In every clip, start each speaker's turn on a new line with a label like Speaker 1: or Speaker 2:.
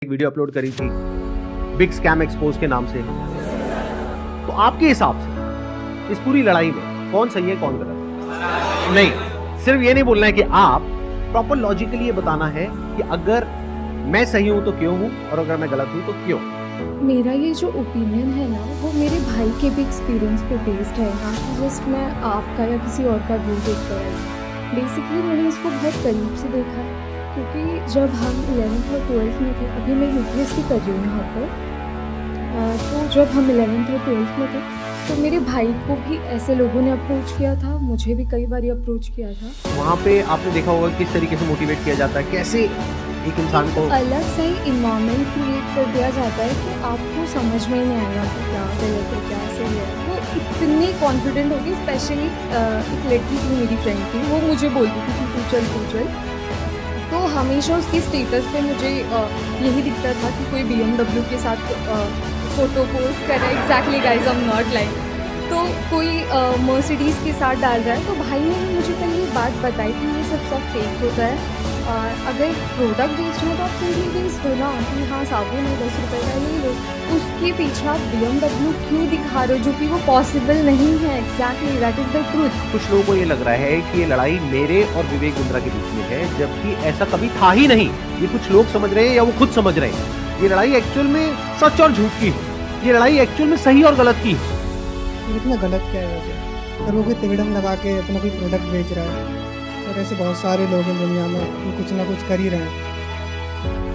Speaker 1: एक video upload करी थी बिग स्कैम एक्सपोज के नाम से। तो आपके हिसाब से इस पूरी लड़ाई में कौन सही है कौन गलत? नहीं, सिर्फ ये नहीं बोलना है कि आप प्रॉपर लॉजिकली ये बताना है कि अगर मैं सही हूं तो क्यों हूं और अगर मैं गलत हूं तो क्यों।
Speaker 2: मेरा ये जो ओपिनियन है ना, वो मेरे भाई के भी एक्सपीरियंस पे बेस्ड है, ना कि जस्ट मैं आपका या किसी और का व्यू देख कर आई। बेसिकली मैंने इसको बहुत करीब से देखा है, क्योंकि जब हम 11th और 12th में थे, अभी मैं यूपीएससी कर रही हूँ यहाँ पर, तो जब हम 11th और 12th में थे तो मेरे भाई को भी ऐसे लोगों ने अप्रोच किया था, मुझे भी कई बार अप्रोच किया था।
Speaker 1: वहाँ पे आपने देखा होगा किस तरीके से मोटिवेट किया जाता है, कैसे एक इंसान को
Speaker 2: अलग से ही इन्वायरमेंट क्रिएट कर दिया जाता है कि आपको समझ में ही नहीं आएगा कि क्या गलत है क्या सही है। वो इतनी कॉन्फिडेंट होगी, स्पेशली एक लड़की थी मेरी फ्रेंड थी, वो मुझे बोलती थी कि तू चल। तो हमेशा उसकी स्टेटस पे मुझे यही दिखता था कि कोई BMW के साथ फ़ोटो पोस्ट कर रहा है। Exactly guys, I am not like. तो कोई मर्सिडीज़ के साथ डाल रहा है। तो भाई ने मुझे पहले ये बात बताई कि ये सब फेक होता है, और अगर प्रोडक्ट बेचना तो आप सिंपली बेच दो ना कि हाँ साबुन है 10 रुपये का ले लो। उसके पीछे आप BMW क्यों दिखा रहे हो, जो कि वो पॉसिबल नहीं है। Exactly, that is the truth.
Speaker 1: कुछ लोगों को ये लग रहा है कि ये लड़ाई मेरे और विवेक बिंद्रा के बीच में है, जबकि ऐसा कभी था ही नहीं। ये कुछ लोग समझ रहे हैं या वो खुद समझ रहे हैं। ये लड़ाई एक्चुअल में सच और झूठ की है, ये लड़ाई एक्चुअल में सही और गलत की है।
Speaker 3: इतना गलत क्या है वैसे? अगर वो कोई तिगड़म लगा के अपना कोई प्रोडक्ट बेच रहा है, और ऐसे बहुत सारे लोग हैं दुनिया में जो कुछ ना कुछ कर ही रहे हैं,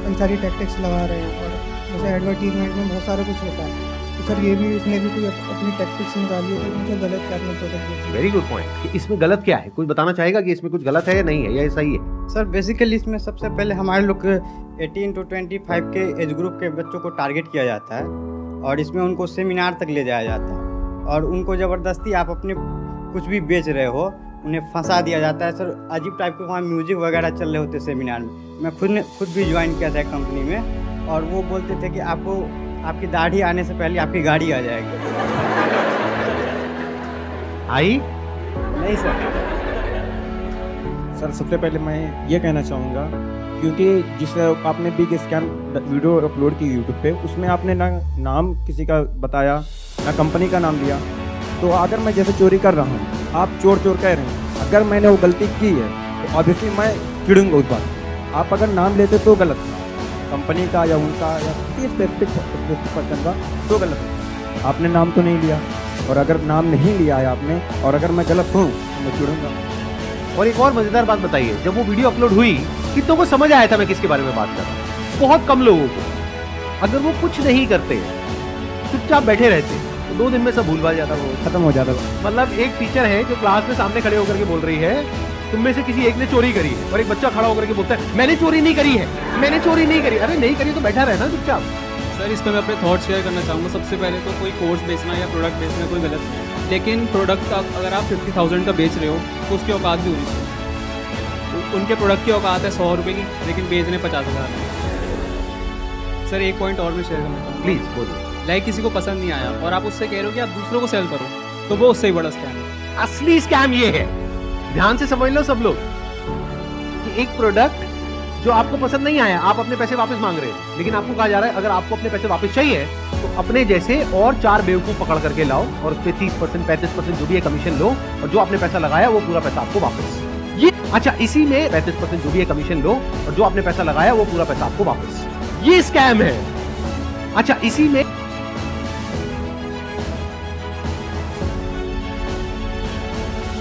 Speaker 3: कई सारी टैक्टिक्स लगा रहे हैं, और जैसे एडवर्टीजमेंट में बहुत सारा कुछ होता है। तो सर ये भी उसने भी कोई अपनी टैक्टिक्स निकाली है, तो उनसे गलत क्या अपना प्रोडक्ट बेच।
Speaker 1: वेरी गुड पॉइंट कि इसमें गलत क्या है, कुछ बताना चाहेगा कि इसमें कुछ गलत है या नहीं है, या ये सही है?
Speaker 4: सर बेसिकली इसमें सबसे पहले हमारे लोग 18 to 25 के एज ग्रुप के बच्चों को टारगेट किया जाता है, और इसमें उनको सेमिनार तक ले जाया जाता है, और उनको ज़बरदस्ती आप अपने कुछ भी बेच रहे हो उन्हें फंसा दिया जाता है। सर अजीब टाइप के वहाँ म्यूजिक वगैरह चल रहे होते सेमिनार में। मैं खुद भी ज्वाइन किया था कंपनी में, और वो बोलते थे कि आपको आपकी दाढ़ी आने से पहले आपकी गाड़ी आ जाएगी।
Speaker 1: आई
Speaker 4: नहीं
Speaker 5: सर सबसे पहले मैं ये कहना चाहूँगा, क्योंकि जिस आपने बिग स्कैम वीडियो अपलोड की यूट्यूब पे, उसमें आपने ना नाम किसी का बताया ना कंपनी का नाम लिया। तो अगर मैं जैसे चोरी कर रहा हूँ, आप चोर कह रहे हैं, अगर मैंने वो गलती की है तो ऑब्वियसली मैं चिड़ूंगा उस बात। आप अगर नाम लेते तो गलत था, कंपनी का या उनका या किसी स्पेसिफिक पर्सन का तो गलत है। आपने नाम तो नहीं लिया, और अगर नाम नहीं लिया है आपने, और अगर मैं गलत हूँ तो मैं चिड़ूंगा।
Speaker 1: और एक और मजेदार बात बताइए, जब वो वीडियो अपलोड हुई कितनों को समझ आया था मैं किसके बारे में बात कर रहा हूँ? बहुत कम लोगों को। अगर वो कुछ नहीं करते, चुपचाप बैठे रहते, तो 2 दिन में सब भूल जाता, वो
Speaker 5: खत्म हो जाता।
Speaker 1: मतलब एक टीचर है जो क्लास में सामने खड़े होकर के बोल रही है तुम में से किसी एक ने चोरी करी है, और एक बच्चा खड़ा होकर के बोलता है मैंने चोरी नहीं करी है, मैंने चोरी नहीं करी। अरे नहीं करी तो बैठा रहना चुपचाप।
Speaker 6: सर इस पर मैं अपने थॉट शेयर करना चाहूँगा। सबसे पहले तो कोई कोर्स बेचना या प्रोडक्ट बेचना कोई गलत नहीं है, लेकिन प्रोडक्ट का अगर आप 50,000 का बेच रहे हो तो उसकी औकात भी होनी चाहिए। उनके प्रोडक्ट की औकात है 100 रुपये की, लेकिन बेच रहे 50,000। सर एक पॉइंट और मैं शेयर करना चाहूँगा।
Speaker 1: प्लीज बोलिए।
Speaker 6: लाइक किसी को पसंद नहीं आया और आप उससे कह रहे हो कि आप दूसरों को सेल करो, तो वो उससे ही बड़ा स्कैम है।
Speaker 1: असली स्कैम ये है, ध्यान से समझ लो सब लोग, कि एक प्रोडक्ट जो आपको पसंद नहीं आया, आप अपने पैसे वापस मांग रहे हो, लेकिन आपको कहा जा रहा है अगर आपको अपने पैसे वापस चाहिए तो अपने जैसे और 4 बेवकूफ पकड़ करके लाओ, और उस पर 30% 35% जो भी है कमीशन लो, और जो आपने पैसा लगाया वो पूरा पैसा आपको वापस। ये अच्छा, इसी में 35% जो भी है कमीशन लो, और जो आपने पैसा लगाया वो पूरा पैसा आपको वापस। ये स्कैम है। अच्छा, इसी में